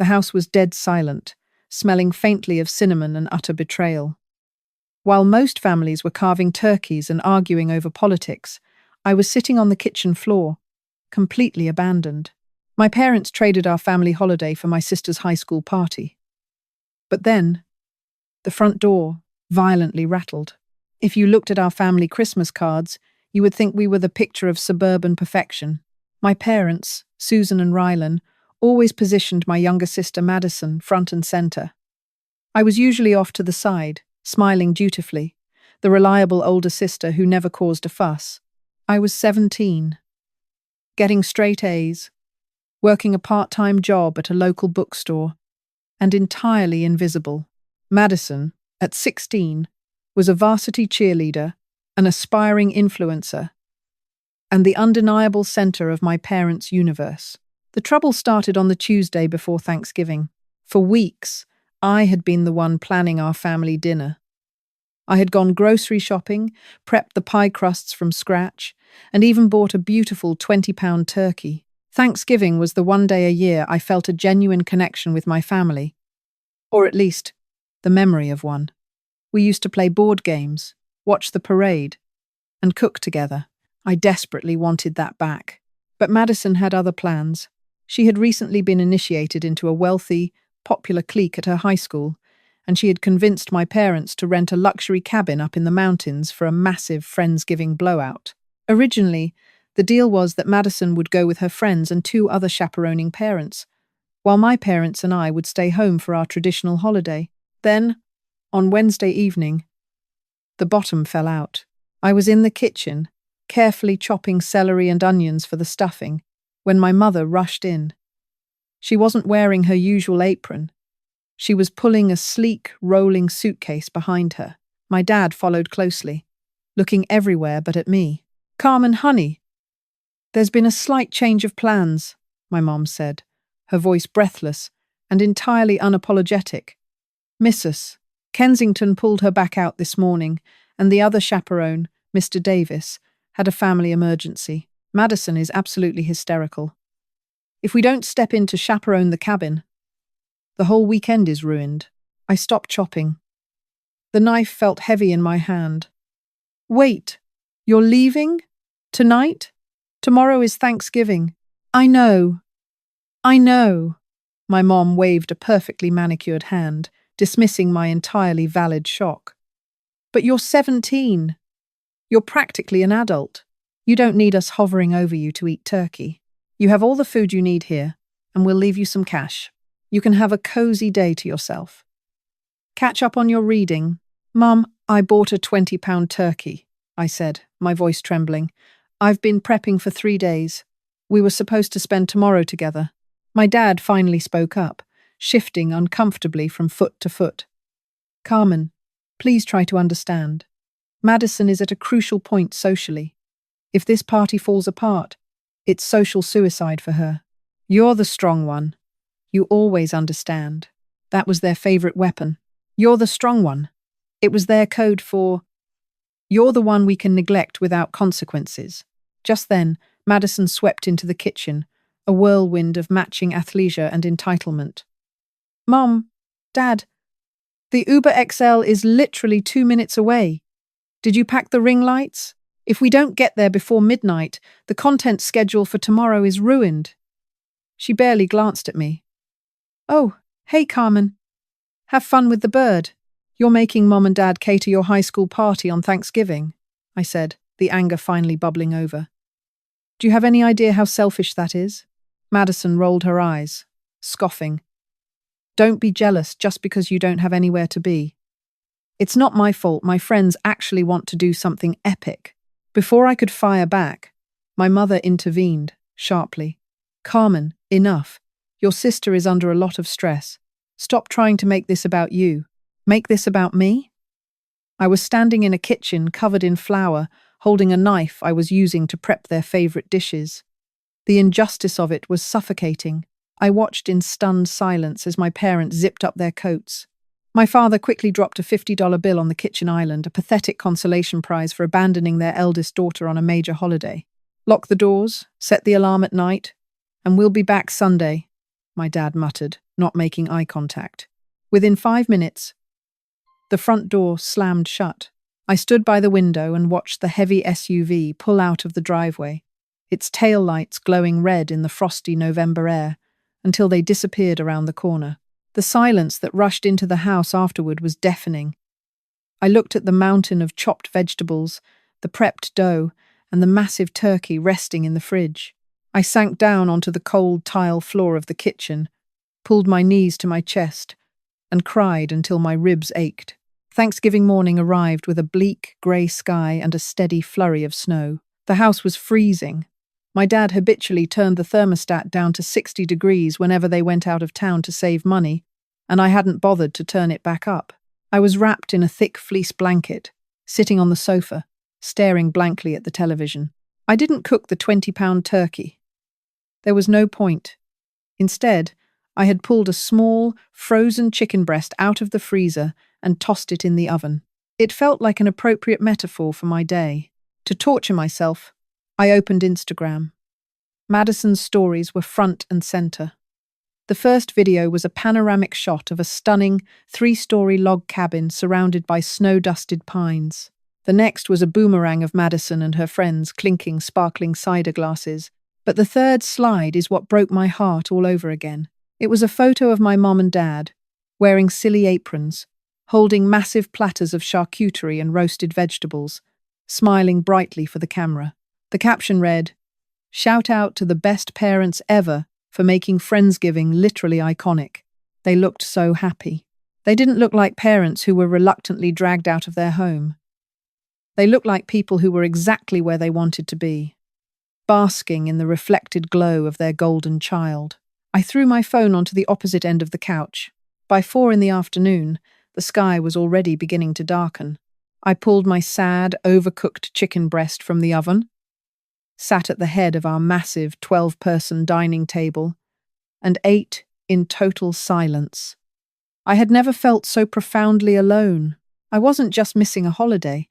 The house was dead silent, smelling faintly of cinnamon and utter betrayal. While most families were carving turkeys and arguing over politics, I was sitting on the kitchen floor, completely abandoned. My parents traded our family holiday for my sister's high school party. But then, the front door violently rattled. If you looked at our family Christmas cards, you would think we were the picture of suburban perfection. My parents, Susan and Rylan, always positioned my younger sister Madison front and center. I was usually off to the side, smiling dutifully, the reliable older sister who never caused a fuss. I was 17, getting straight A's, working a part-time job at a local bookstore, and entirely invisible. Madison, at 16, was a varsity cheerleader, an aspiring influencer, and the undeniable center of my parents' universe. The trouble started on the Tuesday before Thanksgiving. For weeks, I had been the one planning our family dinner. I had gone grocery shopping, prepped the pie crusts from scratch, and even bought a beautiful 20-pound turkey. Thanksgiving was the one day a year I felt a genuine connection with my family, or at least, the memory of one. We used to play board games, watch the parade, and cook together. I desperately wanted that back. But Madison had other plans. She had recently been initiated into a wealthy, popular clique at her high school, and she had convinced my parents to rent a luxury cabin up in the mountains for a massive Friendsgiving blowout. Originally, the deal was that Madison would go with her friends and 2 other chaperoning parents, while my parents and I would stay home for our traditional holiday. Then, on Wednesday evening, the bottom fell out. I was in the kitchen, carefully chopping celery and onions for the stuffing, when my mother rushed in. She wasn't wearing her usual apron. She was pulling a sleek, rolling suitcase behind her. My dad followed closely, looking everywhere but at me. "Carmen, honey, there's been a slight change of plans," my mom said, her voice breathless and entirely unapologetic. "Mrs. Kensington pulled her back out this morning, and the other chaperone, Mr. Davis, had a family emergency. Madison is absolutely hysterical. If we don't step in to chaperone the cabin, the whole weekend is ruined." I stopped chopping. The knife felt heavy in my hand. "Wait, you're leaving? Tonight? Tomorrow is Thanksgiving." I know. My mom waved a perfectly manicured hand, dismissing my entirely valid shock. "But you're 17. You're practically an adult. You don't need us hovering over you to eat turkey. You have all the food you need here, and we'll leave you some cash. You can have a cozy day to yourself. Catch up on your reading." "Mum, I bought a 20-pound turkey," I said, my voice trembling. "I've been prepping for 3 days. We were supposed to spend tomorrow together." My dad finally spoke up, shifting uncomfortably from foot to foot. "Carmen, please try to understand. Madison is at a crucial point socially. If this party falls apart, it's social suicide for her. You're the strong one. You always understand. That was their favorite weapon. You're the strong one. It was their code for, you're the one we can neglect without consequences." Just then, Madison swept into the kitchen, a whirlwind of matching athleisure and entitlement. "Mom, Dad, the Uber XL is literally 2 minutes away. Did you pack the ring lights? If we don't get there before midnight, the content schedule for tomorrow is ruined." She barely glanced at me. "Oh, hey Carmen. Have fun with the bird. You're making Mom and Dad cater your high school party on Thanksgiving," I said, the anger finally bubbling over. "Do you have any idea how selfish that is?" Madison rolled her eyes, scoffing. "Don't be jealous just because you don't have anywhere to be. It's not my fault my friends actually want to do something epic." Before I could fire back, my mother intervened, sharply. "Carmen, enough. Your sister is under a lot of stress. Stop trying to make this about you. Make this about me?" I was standing in a kitchen covered in flour, holding a knife I was using to prep their favorite dishes. The injustice of it was suffocating. I watched in stunned silence as my parents zipped up their coats. My father quickly dropped a $50 bill on the kitchen island, a pathetic consolation prize for abandoning their eldest daughter on a major holiday. "Lock the doors, set the alarm at night, and we'll be back Sunday." my dad muttered, not making eye contact. Within 5 minutes, the front door slammed shut. I stood by the window and watched the heavy SUV pull out of the driveway, its tail lights glowing red in the frosty November air, until they disappeared around the corner. The silence that rushed into the house afterward was deafening. I looked at the mountain of chopped vegetables, the prepped dough, and the massive turkey resting in the fridge. I sank down onto the cold tile floor of the kitchen, pulled my knees to my chest, and cried until my ribs ached. Thanksgiving morning arrived with a bleak, grey sky and a steady flurry of snow. The house was freezing. My dad habitually turned the thermostat down to 60 degrees whenever they went out of town to save money, and I hadn't bothered to turn it back up. I was wrapped in a thick fleece blanket, sitting on the sofa, staring blankly at the television. I didn't cook the 20-pound turkey. There was no point. Instead, I had pulled a small, frozen chicken breast out of the freezer and tossed it in the oven. It felt like an appropriate metaphor for my day. To torture myself, I opened Instagram. Madison's stories were front and center. The first video was a panoramic shot of a stunning 3-story log cabin surrounded by snow-dusted pines. The next was a boomerang of Madison and her friends clinking sparkling cider glasses. But the third slide is what broke my heart all over again. It was a photo of my mom and dad, wearing silly aprons, holding massive platters of charcuterie and roasted vegetables, smiling brightly for the camera. The caption read, "Shout out to the best parents ever for making Friendsgiving literally iconic." They looked so happy. They didn't look like parents who were reluctantly dragged out of their home. They looked like people who were exactly where they wanted to be, basking in the reflected glow of their golden child. I threw my phone onto the opposite end of the couch. By 4 in the afternoon, the sky was already beginning to darken. I pulled my sad, overcooked chicken breast from the oven, sat at the head of our massive 12-person dining table, and ate in total silence. I had never felt so profoundly alone. I wasn't just missing a holiday.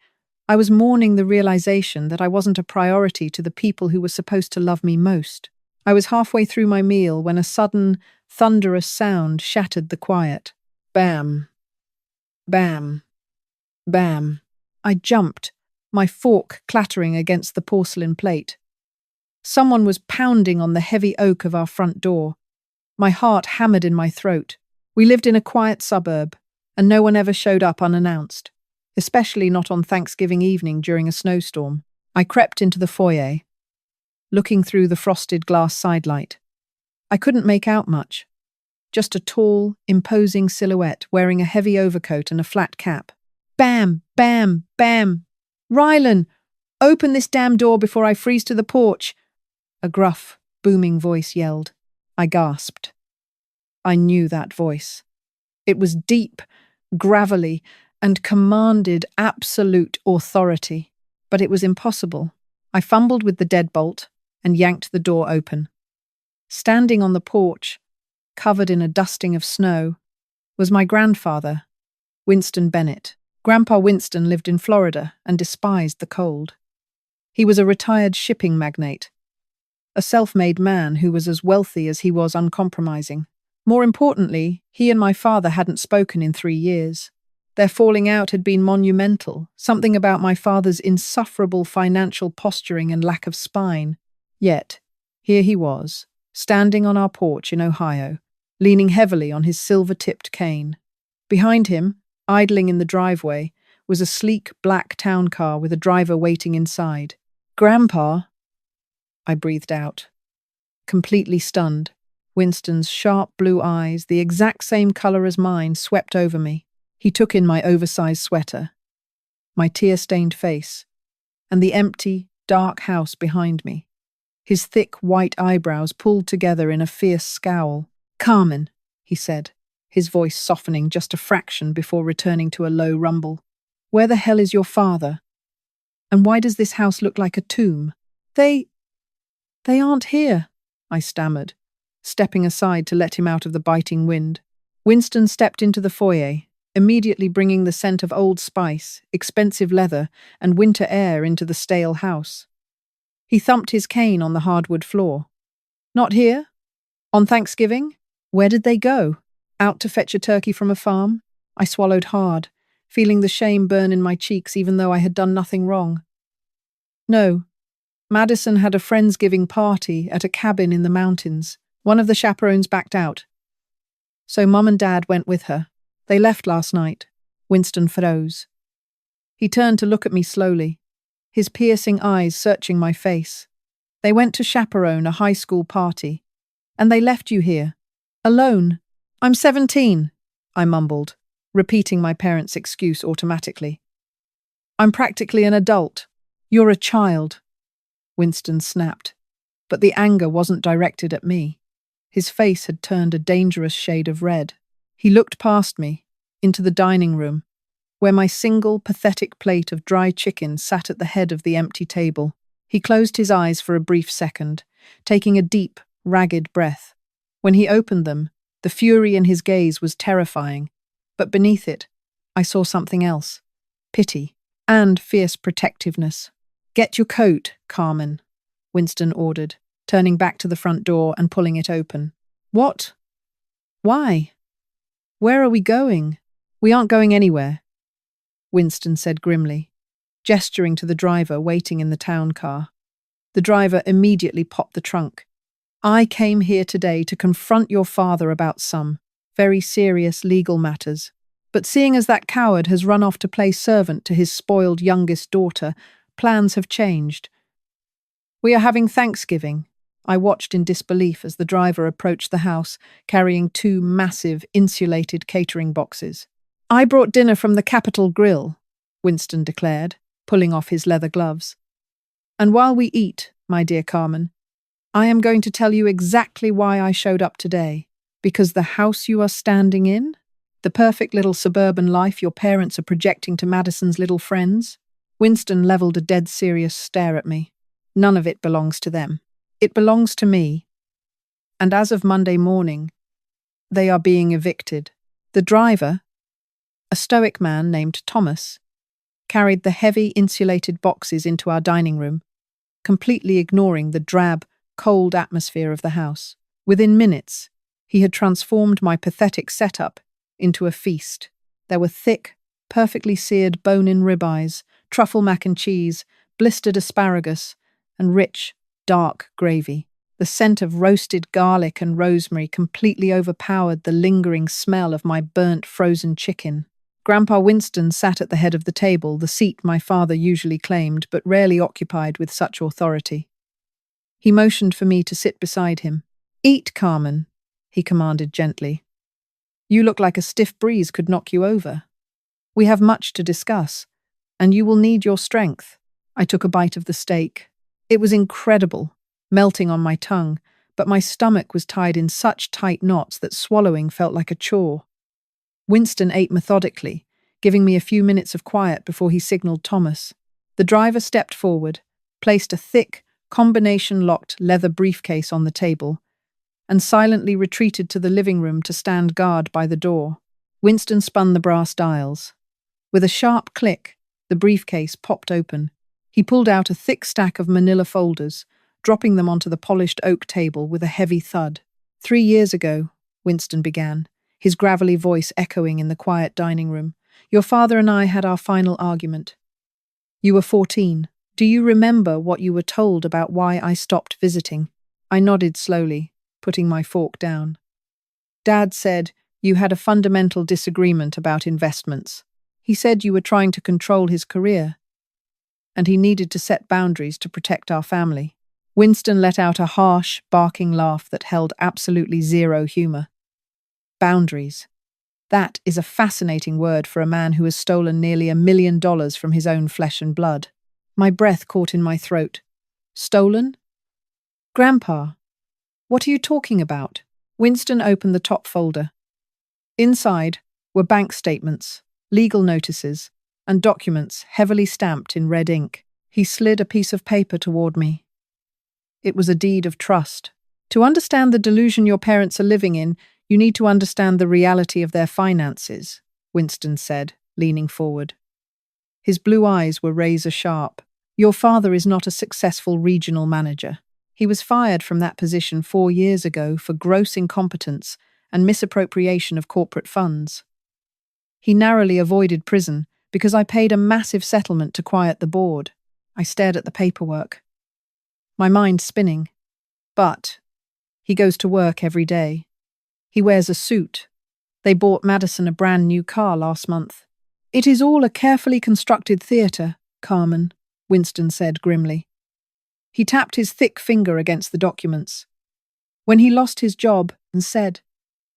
I was mourning the realization that I wasn't a priority to the people who were supposed to love me most. I was halfway through my meal when a sudden, thunderous sound shattered the quiet. Bam. Bam. Bam. I jumped, my fork clattering against the porcelain plate. Someone was pounding on the heavy oak of our front door. My heart hammered in my throat. We lived in a quiet suburb, and no one ever showed up unannounced, especially not on Thanksgiving evening during a snowstorm. I crept into the foyer, looking through the frosted glass sidelight. I couldn't make out much. Just a tall, imposing silhouette wearing a heavy overcoat and a flat cap. Bam! Bam! Bam! "Rylan, open this damn door before I freeze to the porch," a gruff, booming voice yelled. I gasped. I knew that voice. It was deep, gravelly, and commanded absolute authority. But it was impossible. I fumbled with the deadbolt and yanked the door open. Standing on the porch, covered in a dusting of snow, was my grandfather, Winston Bennett. Grandpa Winston lived in Florida and despised the cold. He was a retired shipping magnate, a self-made man who was as wealthy as he was uncompromising. More importantly, he and my father hadn't spoken in 3 years. Their falling out had been monumental, something about my father's insufferable financial posturing and lack of spine. Yet, here he was, standing on our porch in Ohio, leaning heavily on his silver-tipped cane. Behind him, idling in the driveway, was a sleek black town car with a driver waiting inside. "Grandpa," I breathed out, completely stunned. Winston's sharp blue eyes, the exact same color as mine, swept over me. He took in my oversized sweater, my tear-stained face, and the empty, dark house behind me. His thick, white eyebrows pulled together in a fierce scowl. "Carmen," he said, his voice softening just a fraction before returning to a low rumble. "Where the hell is your father? And why does this house look like a tomb?" They aren't here," I stammered, stepping aside to let him out of the biting wind. Winston stepped into the foyer, immediately bringing the scent of old spice, expensive leather, and winter air into the stale house. He thumped his cane on the hardwood floor. "Not here? On Thanksgiving? Where did they go? Out to fetch a turkey from a farm? I swallowed hard, feeling the shame burn in my cheeks even though I had done nothing wrong. No, Madison had a friendsgiving party at a cabin in the mountains. One of the chaperones backed out. So Mum and Dad went with her. They left last night. Winston froze. He turned to look at me slowly, his piercing eyes searching my face. They went to chaperone a high school party. And they left you here. Alone. I'm 17, I mumbled, repeating my parents' excuse automatically. I'm practically an adult. You're a child. Winston snapped, but the anger wasn't directed at me. His face had turned a dangerous shade of red. He looked past me, into the dining room, where my single, pathetic plate of dry chicken sat at the head of the empty table. He closed his eyes for a brief second, taking a deep, ragged breath. When he opened them, the fury in his gaze was terrifying, but beneath it, I saw something else. Pity and fierce protectiveness. Get your coat, Carmen, Winston ordered, turning back to the front door and pulling it open. What? Why? Where are we going? We aren't going anywhere, Winston said grimly, gesturing to the driver waiting in the town car. The driver immediately popped the trunk. I came here today to confront your father about some very serious legal matters. But seeing as that coward has run off to play servant to his spoiled youngest daughter, plans have changed. We are having Thanksgiving. I watched in disbelief as the driver approached the house, carrying two massive, insulated catering boxes. I brought dinner from the Capitol Grill, Winston declared, pulling off his leather gloves. And while we eat, my dear Carmen, I am going to tell you exactly why I showed up today. Because the house you are standing in, the perfect little suburban life your parents are projecting to Madison's little friends, Winston leveled a dead serious stare at me. None of it belongs to them. It belongs to me. And as of Monday morning, they are being evicted. The driver, a stoic man named Thomas, carried the heavy insulated boxes into our dining room, completely ignoring the drab, cold atmosphere of the house. Within minutes, he had transformed my pathetic setup into a feast. There were thick, perfectly seared bone-in ribeyes, truffle mac and cheese, blistered asparagus, and rich, dark gravy. The scent of roasted garlic and rosemary completely overpowered the lingering smell of my burnt frozen chicken. Grandpa Winston sat at the head of the table, the seat my father usually claimed but rarely occupied with such authority. He motioned for me to sit beside him. Eat, Carmen, he commanded gently. You look like a stiff breeze could knock you over. We have much to discuss, and you will need your strength. I took a bite of the steak. It was incredible, melting on my tongue, but my stomach was tied in such tight knots that swallowing felt like a chore. Winston ate methodically, giving me a few minutes of quiet before he signaled Thomas. The driver stepped forward, placed a thick, combination-locked leather briefcase on the table, and silently retreated to the living room to stand guard by the door. Winston spun the brass dials. With a sharp click, the briefcase popped open. He pulled out a thick stack of manila folders, dropping them onto the polished oak table with a heavy thud. 3 years ago, Winston began, his gravelly voice echoing in the quiet dining room, your father and I had our final argument. You were 14. Do you remember what you were told about why I stopped visiting? I nodded slowly, putting my fork down. Dad said you had a fundamental disagreement about investments. He said you were trying to control his career, and he needed to set boundaries to protect our family. Winston let out a harsh, barking laugh that held absolutely zero humor. Boundaries. That is a fascinating word for a man who has stolen nearly $1 million from his own flesh and blood. My breath caught in my throat. Stolen? Grandpa, what are you talking about? Winston opened the top folder. Inside were bank statements, legal notices, and documents heavily stamped in red ink. He slid a piece of paper toward me. It was a deed of trust. To understand the delusion your parents are living in, you need to understand the reality of their finances, Winston said, leaning forward. His blue eyes were razor-sharp. Your father is not a successful regional manager. He was fired from that position 4 years ago for gross incompetence and misappropriation of corporate funds. He narrowly avoided prison because I paid a massive settlement to quiet the board. I stared at the paperwork, my mind spinning. But he goes to work every day. He wears a suit. They bought Madison a brand new car last month. It is all a carefully constructed theatre, Carmen, Winston said grimly. He tapped his thick finger against the documents. When he lost his job and said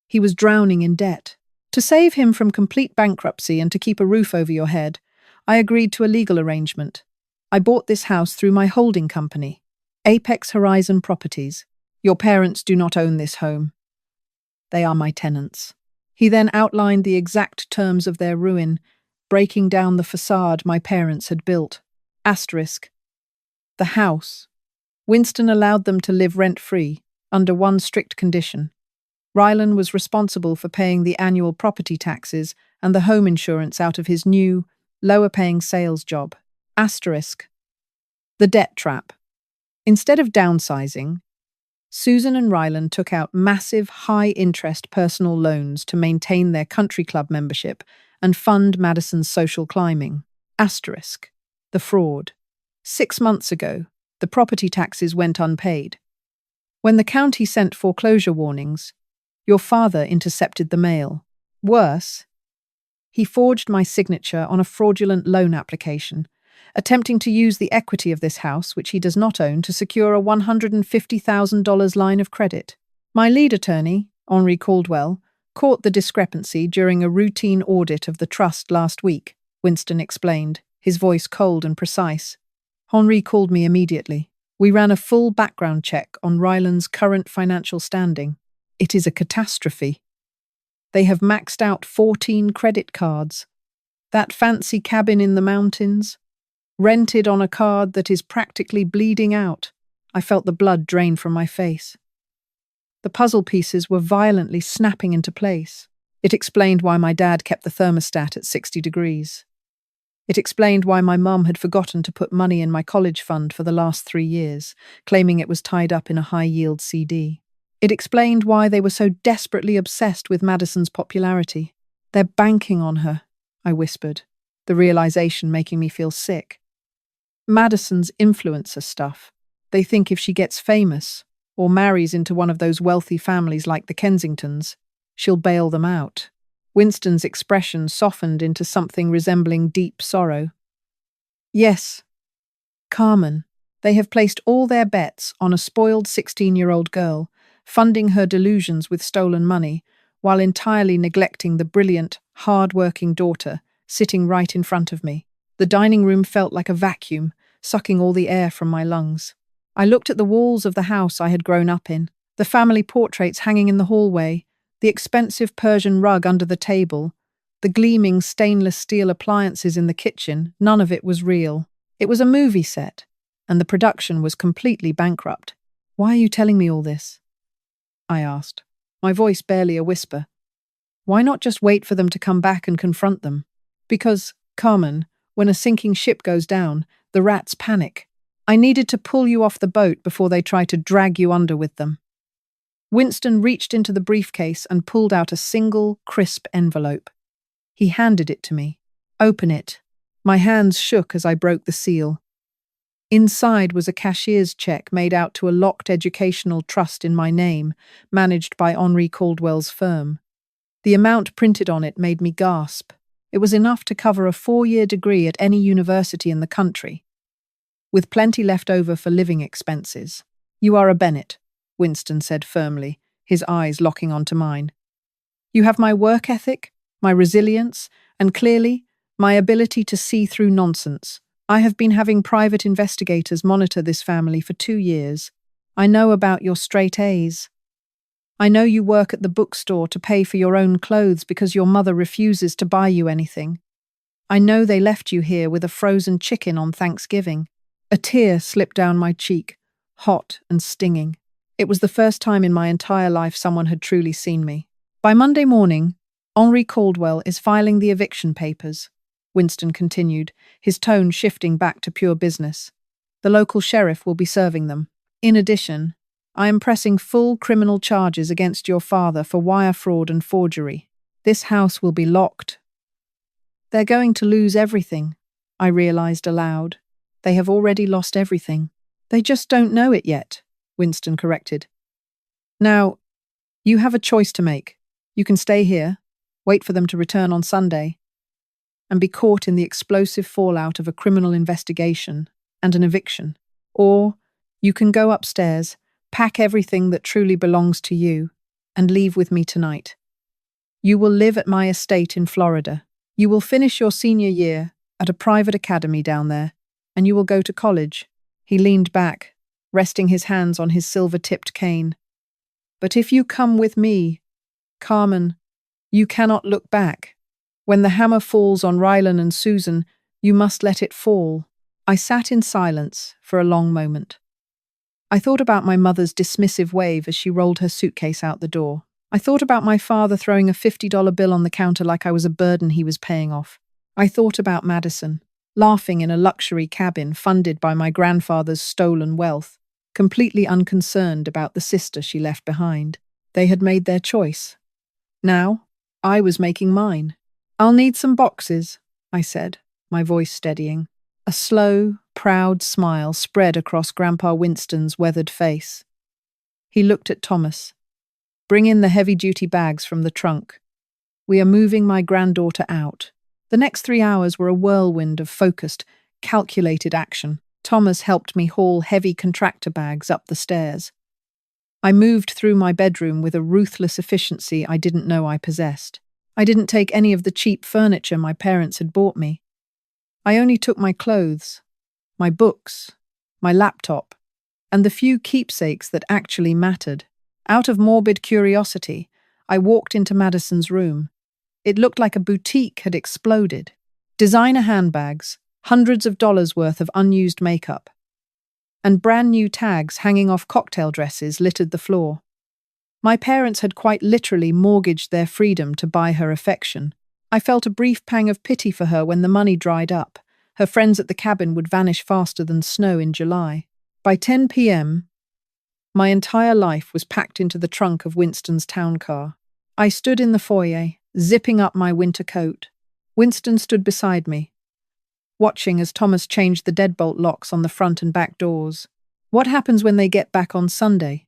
he was drowning in debt, to save him from complete bankruptcy and to keep a roof over your head, I agreed to a legal arrangement. I bought this house through my holding company, Apex Horizon Properties. Your parents do not own this home. They are my tenants. He then outlined the exact terms of their ruin, breaking down the facade my parents had built. Asterisk. The house. Winston allowed them to live rent-free, under one strict condition. Rylan was responsible for paying the annual property taxes and the home insurance out of his new, lower-paying sales job. Asterisk. The debt trap. Instead of downsizing, Susan and Rylan took out massive, high-interest personal loans to maintain their country club membership and fund Madison's social climbing. Asterisk. The fraud. 6 months ago, the property taxes went unpaid. When the county sent foreclosure warnings, your father intercepted the mail. Worse, he forged my signature on a fraudulent loan application, attempting to use the equity of this house, which he does not own, to secure a $150,000 line of credit. My lead attorney, Henri Caldwell, caught the discrepancy during a routine audit of the trust last week, Winston explained, his voice cold and precise. Henri called me immediately. We ran a full background check on Rylan's current financial standing. It is a catastrophe. They have maxed out 14 credit cards. That fancy cabin in the mountains, rented on a card that is practically bleeding out. I felt the blood drain from my face. The puzzle pieces were violently snapping into place. It explained why my dad kept the thermostat at 60 degrees. It explained why my mum had forgotten to put money in my college fund for the last 3 years, claiming it was tied up in a high-yield CD. It explained why they were so desperately obsessed with Madison's popularity. They're banking on her, I whispered, the realization making me feel sick. Madison's influencer stuff. They think if she gets famous, or marries into one of those wealthy families like the Kensingtons, she'll bail them out. Winston's expression softened into something resembling deep sorrow. Yes, Carmen. They have placed all their bets on a spoiled 16-year-old girl, funding her delusions with stolen money, while entirely neglecting the brilliant, hard-working daughter sitting right in front of me. The dining room felt like a vacuum, sucking all the air from my lungs. I looked at the walls of the house I had grown up in, the family portraits hanging in the hallway, the expensive Persian rug under the table, the gleaming stainless steel appliances in the kitchen. None of it was real. It was a movie set, and the production was completely bankrupt. Why are you telling me all this? I asked, my voice barely a whisper. Why not just wait for them to come back and confront them? Because, Carmen, when a sinking ship goes down, the rats panic. I needed to pull you off the boat before they try to drag you under with them. Winston reached into the briefcase and pulled out a single, crisp envelope. He handed it to me. Open it. My hands shook as I broke the seal. Inside was a cashier's check made out to a locked educational trust in my name, managed by Henri Caldwell's firm. The amount printed on it made me gasp. It was enough to cover a 4-year degree at any university in the country, with plenty left over for living expenses. You are a Bennett, Winston said firmly, his eyes locking onto mine. You have my work ethic, my resilience, and clearly, my ability to see through nonsense. I have been having private investigators monitor this family for 2 years. I know about your straight A's. I know you work at the bookstore to pay for your own clothes because your mother refuses to buy you anything. I know they left you here with a frozen chicken on Thanksgiving. A tear slipped down my cheek, hot and stinging. It was the first time in my entire life someone had truly seen me. By Monday morning, Henri Caldwell is filing the eviction papers, Winston continued, his tone shifting back to pure business. The local sheriff will be serving them. In addition, I am pressing full criminal charges against your father for wire fraud and forgery. This house will be locked. They're going to lose everything, I realized aloud. They have already lost everything. They just don't know it yet, Winston corrected. Now, you have a choice to make. You can stay here, wait for them to return on Sunday, and be caught in the explosive fallout of a criminal investigation and an eviction. Or you can go upstairs, pack everything that truly belongs to you, and leave with me tonight. You will live at my estate in Florida. You will finish your senior year at a private academy down there, and you will go to college. He leaned back, resting his hands on his silver-tipped cane. But if you come with me, Carmen, you cannot look back. When the hammer falls on Rylan and Susan, you must let it fall. I sat in silence for a long moment. I thought about my mother's dismissive wave as she rolled her suitcase out the door. I thought about my father throwing a $50 bill on the counter like I was a burden he was paying off. I thought about Madison, laughing in a luxury cabin funded by my grandfather's stolen wealth, completely unconcerned about the sister she left behind. They had made their choice. Now, I was making mine. I'll need some boxes, I said, my voice steadying. A slow, proud smile spread across Grandpa Winston's weathered face. He looked at Thomas. Bring in the heavy-duty bags from the trunk. We are moving my granddaughter out. The next 3 hours were a whirlwind of focused, calculated action. Thomas helped me haul heavy contractor bags up the stairs. I moved through my bedroom with a ruthless efficiency I didn't know I possessed. I didn't take any of the cheap furniture my parents had bought me. I only took my clothes, my books, my laptop, and the few keepsakes that actually mattered. Out of morbid curiosity, I walked into Madison's room. It looked like a boutique had exploded. Designer handbags, hundreds of dollars worth of unused makeup, and brand new tags hanging off cocktail dresses littered the floor. My parents had quite literally mortgaged their freedom to buy her affection. I felt a brief pang of pity for her when the money dried up. Her friends at the cabin would vanish faster than snow in July. By 10 p.m., my entire life was packed into the trunk of Winston's town car. I stood in the foyer, zipping up my winter coat. Winston stood beside me, watching as Thomas changed the deadbolt locks on the front and back doors. What happens when they get back on Sunday?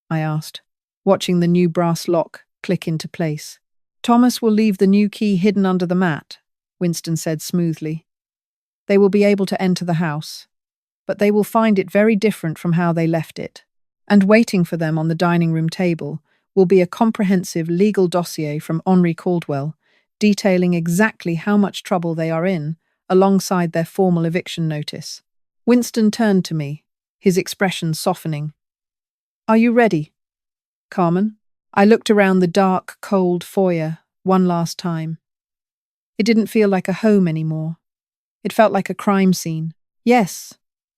I asked, watching the new brass lock click into place. Thomas will leave the new key hidden under the mat, Winston said smoothly. They will be able to enter the house, but they will find it very different from how they left it. And waiting for them on the dining room table will be a comprehensive legal dossier from Henri Caldwell, detailing exactly how much trouble they are in, alongside their formal eviction notice. Winston turned to me, his expression softening. Are you ready, Carmen? I looked around the dark, cold foyer one last time. It didn't feel like a home anymore. It felt like a crime scene. Yes,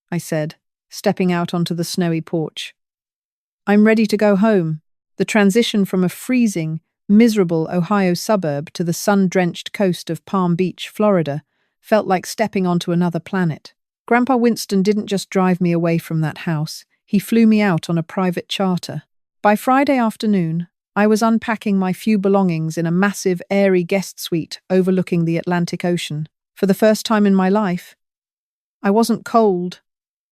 I said, stepping out onto the snowy porch. I'm ready to go home. The transition from a freezing, miserable Ohio suburb to the sun-drenched coast of Palm Beach, Florida, felt like stepping onto another planet. Grandpa Winston didn't just drive me away from that house, he flew me out on a private charter. By Friday afternoon, I was unpacking my few belongings in a massive, airy guest suite overlooking the Atlantic Ocean. For the first time in my life, I wasn't cold,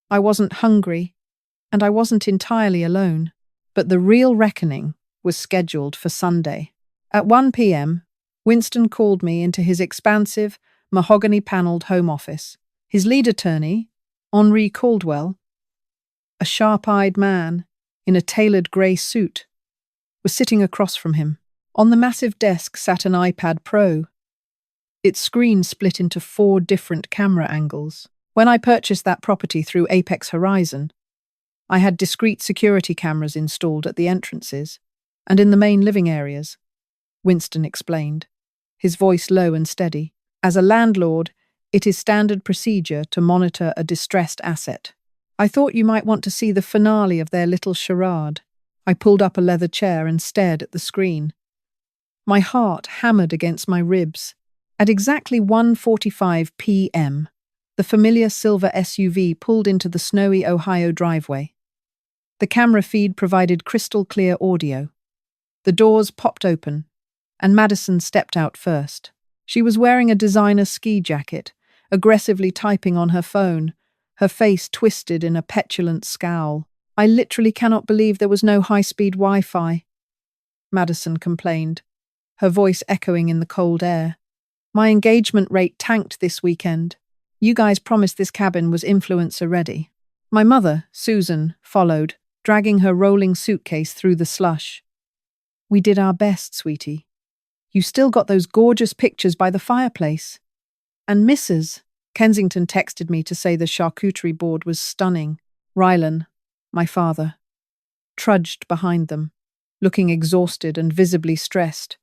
I wasn't hungry, and I wasn't entirely alone. But the real reckoning was scheduled for Sunday. At 1 p.m., Winston called me into his expansive, mahogany-paneled home office. His lead attorney, Henri Caldwell, a sharp-eyed man in a tailored grey suit, was sitting across from him. On the massive desk sat an iPad Pro, its screen split into 4 different camera angles. When I purchased that property through Apex Horizon, I had discrete security cameras installed at the entrances and in the main living areas, Winston explained, his voice low and steady. As a landlord, it is standard procedure to monitor a distressed asset. I thought you might want to see the finale of their little charade. I pulled up a leather chair and stared at the screen. My heart hammered against my ribs. At exactly 1:45 p.m., the familiar silver SUV pulled into the snowy Ohio driveway. The camera feed provided crystal clear audio. The doors popped open, and Madison stepped out first. She was wearing a designer ski jacket, aggressively typing on her phone, her face twisted in a petulant scowl. "I literally cannot believe there was no high-speed Wi-Fi," Madison complained, her voice echoing in the cold air. "My engagement rate tanked this weekend. You guys promised this cabin was influencer ready." My mother, Susan, followed, dragging her rolling suitcase through the slush. "We did our best, sweetie. You still got those gorgeous pictures by the fireplace. And Mrs. Kensington texted me to say the charcuterie board was stunning." Rylan, my father, trudged behind them, looking exhausted and visibly stressed.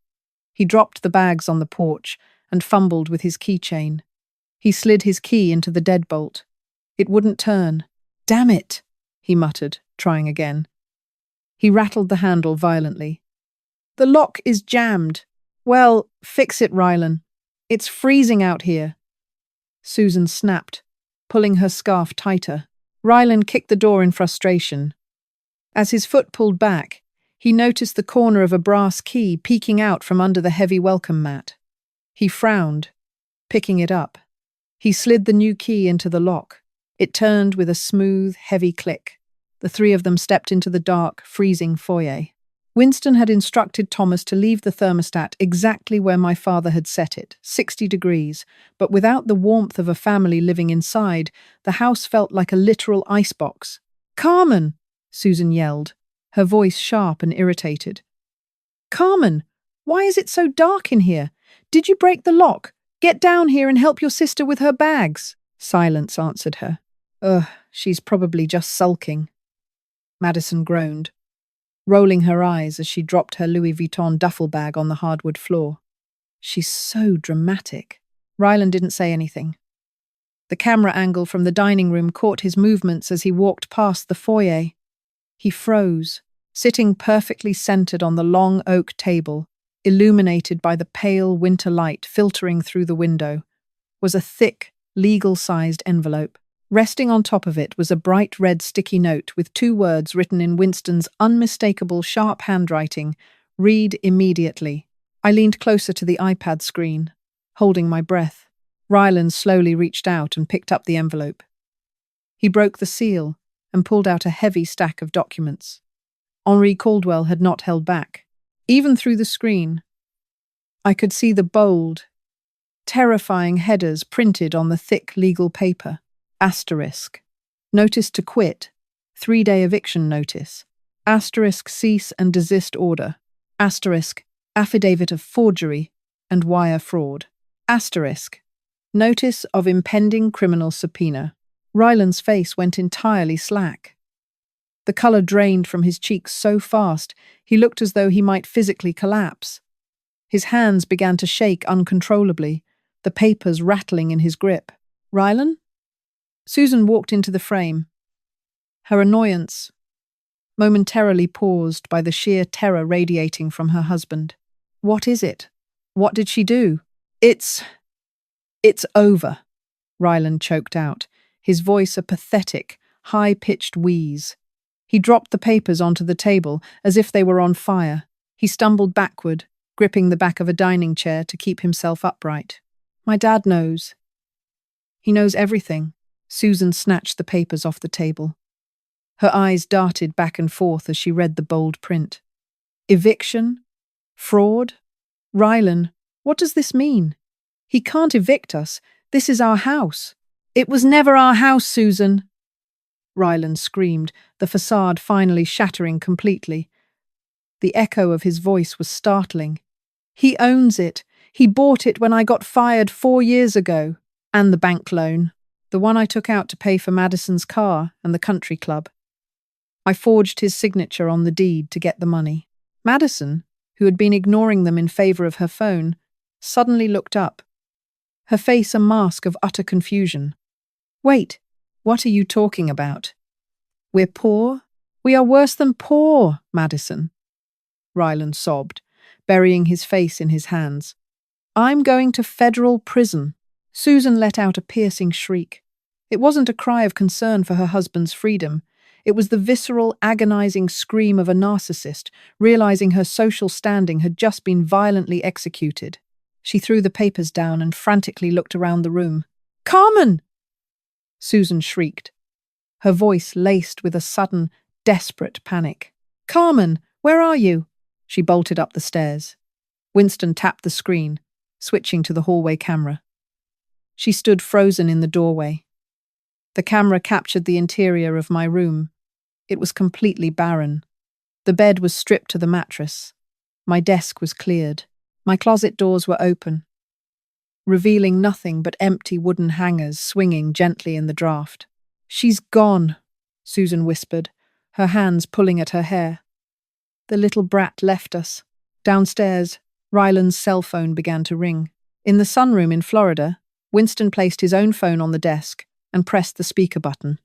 He dropped the bags on the porch and fumbled with his keychain. He slid his key into the deadbolt. It wouldn't turn. "Damn it," he muttered, trying again. He rattled the handle violently. "The lock is jammed." "Well, fix it, Rylan. It's freezing out here." Susan snapped, pulling her scarf tighter. Rylan kicked the door in frustration. As his foot pulled back, he noticed the corner of a brass key peeking out from under the heavy welcome mat. He frowned, picking it up. He slid the new key into the lock. It turned with a smooth, heavy click. The three of them stepped into the dark, freezing foyer. Winston had instructed Thomas to leave the thermostat exactly where my father had set it, 60 degrees, but without the warmth of a family living inside, the house felt like a literal icebox. "Carmen!" Susan yelled, her voice sharp and irritated. "Carmen, why is it so dark in here? Did you break the lock? Get down here and help your sister with her bags." Silence answered her. "Ugh, she's probably just sulking," Madison groaned, rolling her eyes as she dropped her Louis Vuitton duffel bag on the hardwood floor. "She's so dramatic." Rylan didn't say anything. The camera angle from the dining room caught his movements as he walked past the foyer. He froze, sitting perfectly centered on the long oak table, illuminated by the pale winter light filtering through the window, was a thick, legal-sized envelope. Resting on top of it was a bright red sticky note with 2 words written in Winston's unmistakable sharp handwriting, "Read immediately." I leaned closer to the iPad screen, holding my breath. Rylan slowly reached out and picked up the envelope. He broke the seal and pulled out a heavy stack of documents. Henri Caldwell had not held back. Even through the screen, I could see the bold, terrifying headers printed on the thick legal paper. Asterisk. Notice to quit. 3-day eviction notice. Asterisk cease and desist order. Asterisk affidavit of forgery and wire fraud. Asterisk notice of impending criminal subpoena. Rylan's face went entirely slack. The colour drained from his cheeks so fast he looked as though he might physically collapse. His hands began to shake uncontrollably, the papers rattling in his grip. "Rylan?" Susan walked into the frame, her annoyance momentarily paused by the sheer terror radiating from her husband. "What is it? What did she do?" It's over," Rylan choked out, his voice a pathetic, high-pitched wheeze. He dropped the papers onto the table as if they were on fire. He stumbled backward, gripping the back of a dining chair to keep himself upright. "My dad knows. He knows everything." Susan snatched the papers off the table. Her eyes darted back and forth as she read the bold print. "Eviction? Fraud? Rylan, what does this mean? He can't evict us. This is our house." "It was never our house, Susan," Rylan screamed, the facade finally shattering completely. The echo of his voice was startling. "He owns it. He bought it when I got fired 4 years ago. And the bank loan. The one I took out to pay for Madison's car and the country club. I forged his signature on the deed to get the money." Madison, who had been ignoring them in favour of her phone, suddenly looked up, her face a mask of utter confusion. "Wait, what are you talking about?" "We're poor? We are worse than poor, Madison," Rylan sobbed, burying his face in his hands. "I'm going to federal prison." Susan let out a piercing shriek. It wasn't a cry of concern for her husband's freedom. It was the visceral, agonizing scream of a narcissist, realizing her social standing had just been violently executed. She threw the papers down and frantically looked around the room. "Carmen!" Susan shrieked, her voice laced with a sudden, desperate panic. "Carmen, where are you?" She bolted up the stairs. Winston tapped the screen, switching to the hallway camera. She stood frozen in the doorway. The camera captured the interior of my room. It was completely barren. The bed was stripped to the mattress. My desk was cleared. My closet doors were open, revealing nothing but empty wooden hangers swinging gently in the draft. "She's gone," Susan whispered, her hands pulling at her hair. "The little brat left us." Downstairs, Ryland's cell phone began to ring. In the sunroom in Florida, Winston placed his own phone on the desk and pressed the speaker button.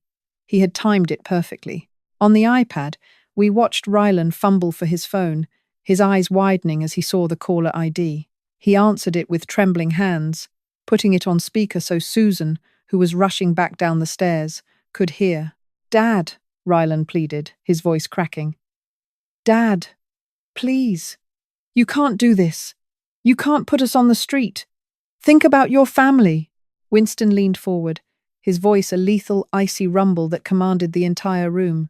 He had timed it perfectly. On the iPad, we watched Ryland fumble for his phone, his eyes widening as he saw the caller ID. He answered it with trembling hands, putting it on speaker so Susan, who was rushing back down the stairs, could hear. "Dad," Ryland pleaded, his voice cracking. "Dad, please. You can't do this. You can't put us on the street. Think about your family." Winston leaned forward, his voice a lethal, icy rumble that commanded the entire room.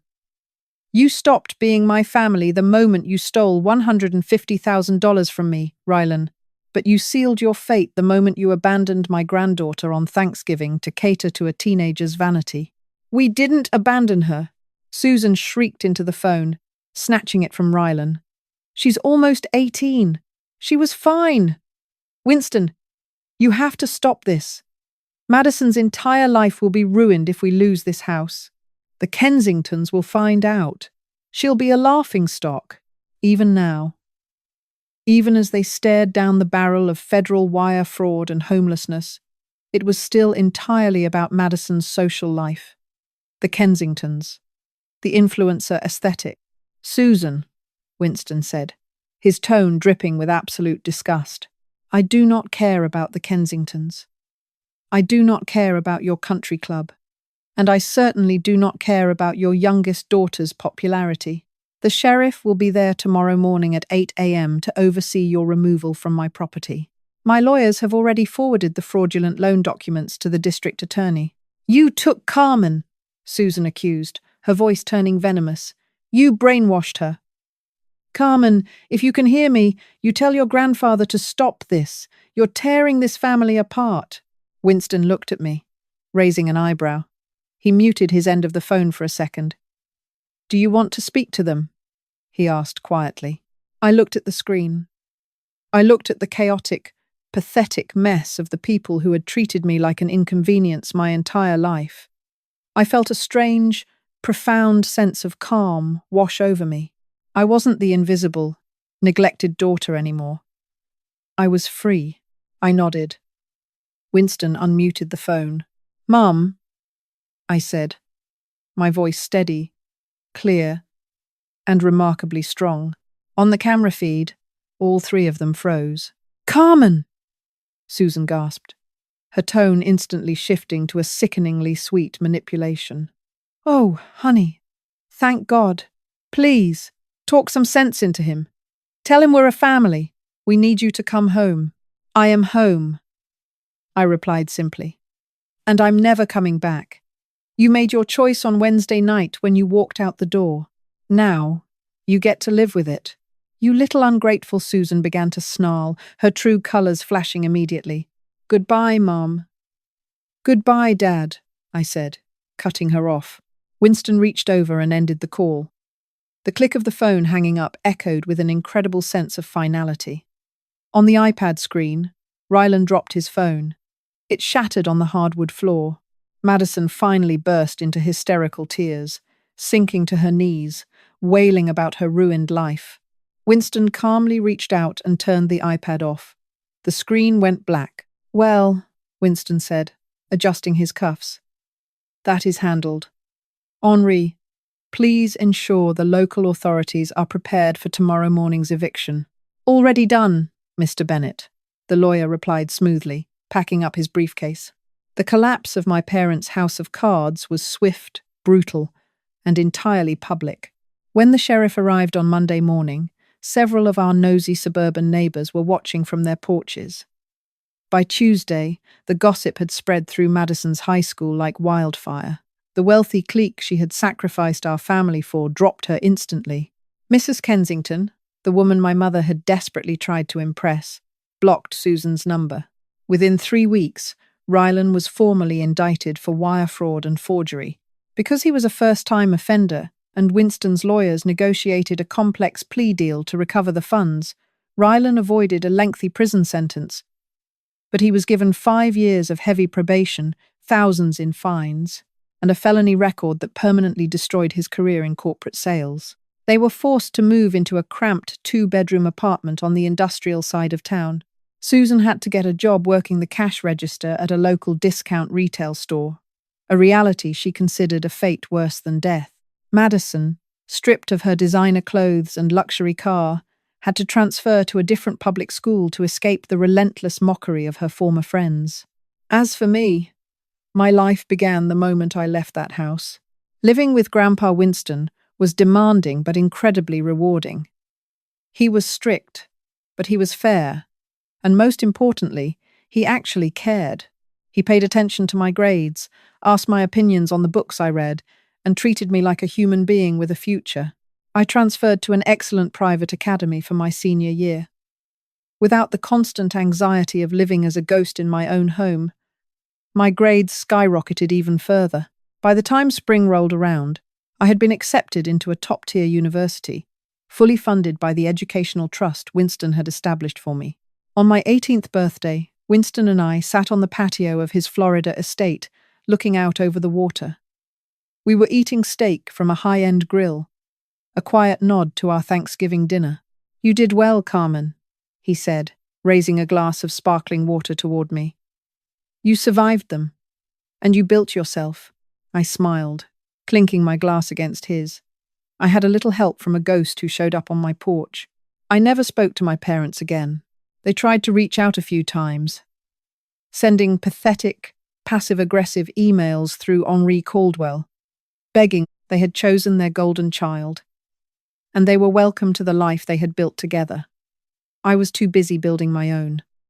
"You stopped being my family the moment you stole $150,000 from me, Rylan. But you sealed your fate the moment you abandoned my granddaughter on Thanksgiving to cater to a teenager's vanity." "We didn't abandon her," Susan shrieked into the phone, snatching it from Rylan. "She's almost 18. She was fine." "Winston, you have to stop this. Madison's entire life will be ruined if we lose this house. The Kensingtons will find out. She'll be a laughingstock, even now." Even as they stared down the barrel of federal wire fraud and homelessness, it was still entirely about Madison's social life. The Kensingtons. The influencer aesthetic. "Susan," Winston said, his tone dripping with absolute disgust, "I do not care about the Kensingtons. I do not care about your country club. And I certainly do not care about your youngest daughter's popularity. The sheriff will be there tomorrow morning at 8 a.m. to oversee your removal from my property. My lawyers have already forwarded the fraudulent loan documents to the district attorney." "You took Carmen," Susan accused, her voice turning venomous. "You brainwashed her." "Carmen, if you can hear me, you tell your grandfather to stop this. You're tearing this family apart." Winston looked at me, raising an eyebrow. He muted his end of the phone for a second. "Do you want to speak to them?" he asked quietly. I looked at the screen. I looked at the chaotic, pathetic mess of the people who had treated me like an inconvenience my entire life. I felt a strange, profound sense of calm wash over me. I wasn't the invisible, neglected daughter anymore. I was free. I nodded. Winston unmuted the phone. "Mum," I said, my voice steady, clear, and remarkably strong. On the camera feed, all three of them froze. "Carmen!" Susan gasped, her tone instantly shifting to a sickeningly sweet manipulation. "Oh, honey, thank God. Please, talk some sense into him. Tell him we're a family. We need you to come home." "I am home," I replied simply. "And I'm never coming back. You made your choice on Wednesday night when you walked out the door. Now, you get to live with it." "You little ungrateful," Susan began to snarl, her true colours flashing immediately. "Goodbye, Mom." "Goodbye, Dad," I said, cutting her off. Winston reached over and ended the call. The click of the phone hanging up echoed with an incredible sense of finality. On the iPad screen, Ryland dropped his phone. It shattered on the hardwood floor. Madison finally burst into hysterical tears, sinking to her knees, wailing about her ruined life. Winston calmly reached out and turned the iPad off. The screen went black. "Well," Winston said, adjusting his cuffs, "that is handled. Henri, please ensure the local authorities are prepared for tomorrow morning's eviction." "Already done, Mr. Bennett," the lawyer replied smoothly, packing up his briefcase. The collapse of my parents' house of cards was swift, brutal, and entirely public. When the sheriff arrived on Monday morning, several of our nosy suburban neighbors were watching from their porches. By Tuesday, the gossip had spread through Madison's high school like wildfire. The wealthy clique she had sacrificed our family for dropped her instantly. Mrs. Kensington, the woman my mother had desperately tried to impress, blocked Susan's number. Within 3 weeks, Rylan was formally indicted for wire fraud and forgery. Because he was a first-time offender, and Winston's lawyers negotiated a complex plea deal to recover the funds, Rylan avoided a lengthy prison sentence. But he was given 5 years of heavy probation, thousands in fines, and a felony record that permanently destroyed his career in corporate sales. They were forced to move into a cramped 2-bedroom apartment on the industrial side of town. Susan had to get a job working the cash register at a local discount retail store, a reality she considered a fate worse than death. Madison, stripped of her designer clothes and luxury car, had to transfer to a different public school to escape the relentless mockery of her former friends. As for me, my life began the moment I left that house. Living with Grandpa Winston was demanding but incredibly rewarding. He was strict, but he was fair, and most importantly, he actually cared. He paid attention to my grades, asked my opinions on the books I read, and treated me like a human being with a future. I transferred to an excellent private academy for my senior year. Without the constant anxiety of living as a ghost in my own home, my grades skyrocketed even further. By the time spring rolled around, I had been accepted into a top-tier university, fully funded by the educational trust Winston had established for me. On my 18th birthday, Winston and I sat on the patio of his Florida estate, looking out over the water. We were eating steak from a high-end grill, a quiet nod to our Thanksgiving dinner. "You did well, Carmen," he said, raising a glass of sparkling water toward me. "You survived them, and you built yourself." I smiled, clinking my glass against his. I had a little help from a ghost who showed up on my porch. I never spoke to my parents again. They tried to reach out a few times, sending pathetic, passive-aggressive emails through Henri Caldwell, begging they had chosen their golden child, and they were welcome to the life they had built together. I was too busy building my own.